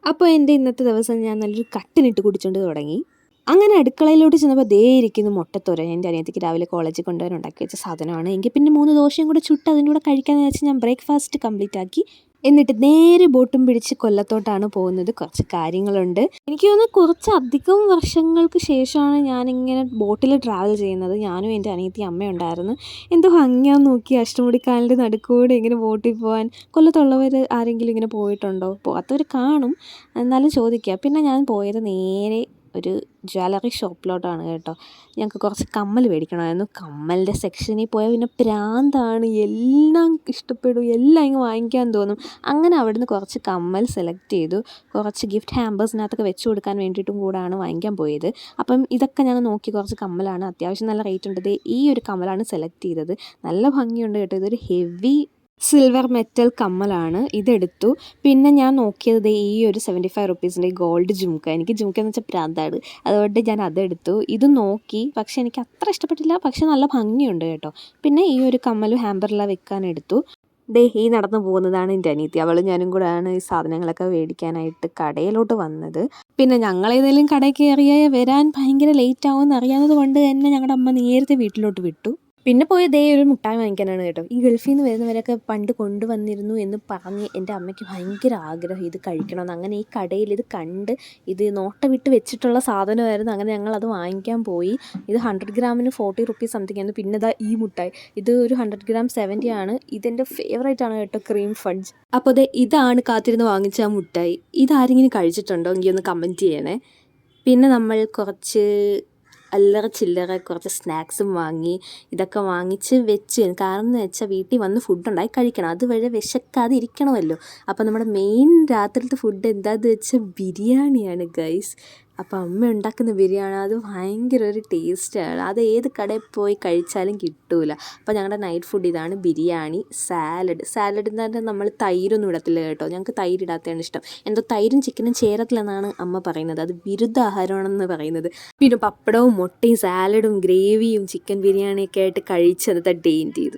അപ്പോൾ എൻ്റെ ഇന്നത്തെ ദിവസം ഞാൻ നല്ലൊരു കട്ടനിട്ട് കുടിച്ചുകൊണ്ട് തുടങ്ങി. അങ്ങനെ അടുക്കളയിലോട്ട് ചെന്നപ്പോൾ ദേ ഇരിക്കുന്നു മുട്ടത്തോരൻ. എൻ്റെ അനിയത്തിക്ക് രാവിലെ കോളേജിൽ കൊണ്ടുവരാൻ ഉണ്ടാക്കി വെച്ച സാധനമാണ്. എങ്കിൽ പിന്നെ 3 ദോശയും കൂടെ ചുട്ട് അതിൻ്റെ കൂടെ കഴിക്കാമെന്ന് വെച്ച് ഞാൻ ബ്രേക്ക്ഫാസ്റ്റ് കംപ്ലീറ്റ് ആക്കി. എന്നിട്ട് നേരെ ബോട്ടും പിടിച്ച് കൊല്ലത്തോട്ടാണ് പോകുന്നത്. കുറച്ച് കാര്യങ്ങളുണ്ട്. എനിക്ക് തോന്നുന്നു കുറച്ചധികം വർഷങ്ങൾക്ക് ശേഷമാണ് ഞാനിങ്ങനെ ബോട്ടിൽ ട്രാവൽ ചെയ്യുന്നത്. ഞാനും എൻ്റെ അനിയത്തി അമ്മയും ഉണ്ടായിരുന്നു. എന്തോ ഭംഗിയാന്ന് നോക്കി അഷ്ടമുടിക്കായലിൻ്റെ നടുക്കൂടെ ഇങ്ങനെ ബോട്ടിൽ പോകാൻ. കൊല്ലത്തുള്ളവർ ആരെങ്കിലും ഇങ്ങനെ പോയിട്ടുണ്ടോ? പോകാത്തവർ കാണും, എന്നാലും ചോദിക്കുക. പിന്നെ ഞാൻ പോയത് നേരെ ഒരു ജ്വല്ലറി ഷോപ്പിലോട്ടാണ് കേട്ടോ. ഞങ്ങൾക്ക് കുറച്ച് കമ്മൽ മേടിക്കണമായിരുന്നു. കമ്മലിൻ്റെ സെക്ഷനിൽ പോയാൽ പിന്നെ പ്രാന്താണ്, എല്ലാം ഇഷ്ടപ്പെടും, എല്ലാം ഇങ്ങ് വാങ്ങിക്കാൻ തോന്നും. അങ്ങനെ അവിടുന്ന് കുറച്ച് കമ്മൽ സെലക്ട് ചെയ്തു. കുറച്ച് ഗിഫ്റ്റ് ഹാമ്പേഴ്സിനകത്തൊക്കെ വെച്ച് കൊടുക്കാൻ വേണ്ടിയിട്ടും കൂടാണ് വാങ്ങിക്കാൻ പോയത്. അപ്പം ഇതൊക്കെ ഞങ്ങൾ നോക്കി. കുറച്ച് കമ്മലാണ്, അത്യാവശ്യം നല്ല റേറ്റ് ഉണ്ട്. ഈ ഒരു കമ്മലാണ് സെലക്ട് ചെയ്തത്. നല്ല ഭംഗിയുണ്ട് കേട്ടോ. ഇതൊരു ഹെവി സിൽവർ മെറ്റൽ കമ്മലാണ്. ഇതെടുത്തു. പിന്നെ ഞാൻ നോക്കിയത് ഈ ഒരു 75 റുപ്പീസിൻ്റെ ഗോൾഡ് ജുംക്ക. എനിക്ക് ജുംക്ക എന്ന് വെച്ചാൽ പ്രാന്താണ്, അതുകൊണ്ട് ഞാൻ അതെടുത്തു. ഇത് നോക്കി, പക്ഷേ എനിക്ക് അത്ര ഇഷ്ടപ്പെട്ടില്ല, പക്ഷെ നല്ല ഭംഗിയുണ്ട് കേട്ടോ. പിന്നെ ഈ ഒരു കമ്മലും ഹാമ്പറിലാണ് വെക്കാനെടുത്തു. ഈ നടന്നു പോകുന്നതാണ് എൻ്റെ അനിയത്തി. അവളും ഞാനും കൂടെയാണ് ഈ സാധനങ്ങളൊക്കെ മേടിക്കാനായിട്ട് കടയിലോട്ട് വന്നത്. പിന്നെ ഞങ്ങളേതെങ്കിലും കടയിൽ കയറിയാൽ വരാൻ ഭയങ്കര ലേറ്റ് ആവുമെന്ന് അറിയാവുന്നത് കൊണ്ട് തന്നെ ഞങ്ങളുടെ അമ്മ നേരത്തെ വീട്ടിലോട്ട് വിട്ടു. പിന്നെ പോയത് ഒരു മുട്ടായി വാങ്ങിക്കാനാണ് കേട്ടോ. ഈ ഗൾഫിൽ നിന്ന് വരുന്നവരൊക്കെ പണ്ട് കൊണ്ടുവന്നിരുന്നു എന്ന് പറഞ്ഞ് എൻ്റെ അമ്മയ്ക്ക് ഭയങ്കര ആഗ്രഹം ഇത് കഴിക്കണമെന്ന്. അങ്ങനെ ഈ കടയിൽ ഇത് കണ്ട്, ഇത് നോട്ട വിട്ട് വെച്ചിട്ടുള്ള സാധനമായിരുന്നു. അങ്ങനെ ഞങ്ങളത് വാങ്ങിക്കാൻ പോയി. ഇത് 100 ഗ്രാമിന് 40 റുപ്പീസ് സംതിങ് ആയിരുന്നു. പിന്നെ ഈ മുട്ടായി, ഇത് ഒരു 100 ഗ്രാം 70 ആണ്. ഇതെൻ്റെ ഫേവറേറ്റ് ആണ് കേട്ടോ, ക്രീം ഫഡ്ജ്. അപ്പോൾ ഇതാണ് കാത്തിരുന്ന് വാങ്ങിച്ച ആ മുട്ടായി. ഇതാരെങ്കിലും കഴിച്ചിട്ടുണ്ടോ എങ്കിൽ ഒന്ന് കമൻറ്റ് ചെയ്യണേ. പിന്നെ നമ്മൾ കുറച്ച് അല്ലറ ചില്ലറ കുറച്ച് സ്നാക്സും വാങ്ങി. ഇതൊക്കെ വാങ്ങിച്ച് വെച്ച്, കാരണം എന്ന് വെച്ചാൽ വീട്ടിൽ വന്ന് ഫുഡ് ഉണ്ടാക്കി കഴിക്കണം, അതുവരെ വിശക്കാതെ ഇരിക്കണമല്ലോ. അപ്പോൾ നമ്മുടെ മെയിൻ രാത്രിയിലത്തെ ഫുഡ് എന്താണെന്ന് വെച്ചാൽ ബിരിയാണിയാണ് ഗൈസ്. അപ്പോൾ അമ്മ ഉണ്ടാക്കുന്ന ബിരിയാണി അത് ഭയങ്കര ഒരു ടേസ്റ്റാണ്. അത് ഏത് കടയിൽ പോയി കഴിച്ചാലും കിട്ടില്ല. അപ്പോൾ ഞങ്ങളുടെ നൈറ്റ് ഫുഡ് ഇതാണ്: ബിരിയാണി, സാലഡ് എന്ന് പറഞ്ഞാൽ നമ്മൾ തൈരൊന്നും ഇടത്തില്ല കേട്ടോ. ഞങ്ങൾക്ക് തൈര് ഇടാത്തതാണ് ഇഷ്ടം. എന്തോ തൈരും ചിക്കനും ചേരത്തില്ലെന്നാണ് അമ്മ പറയുന്നത്, അത് വിരുദ്ധാഹാരമാണെന്ന് പറയുന്നത്. പിന്നെ പപ്പടവും മുട്ടയും സാലഡും ഗ്രേവിയും ചിക്കൻ ബിരിയാണിയൊക്കെ ആയിട്ട് കഴിച്ച് അന്നത്തെ ഡേ ചെയ്തു.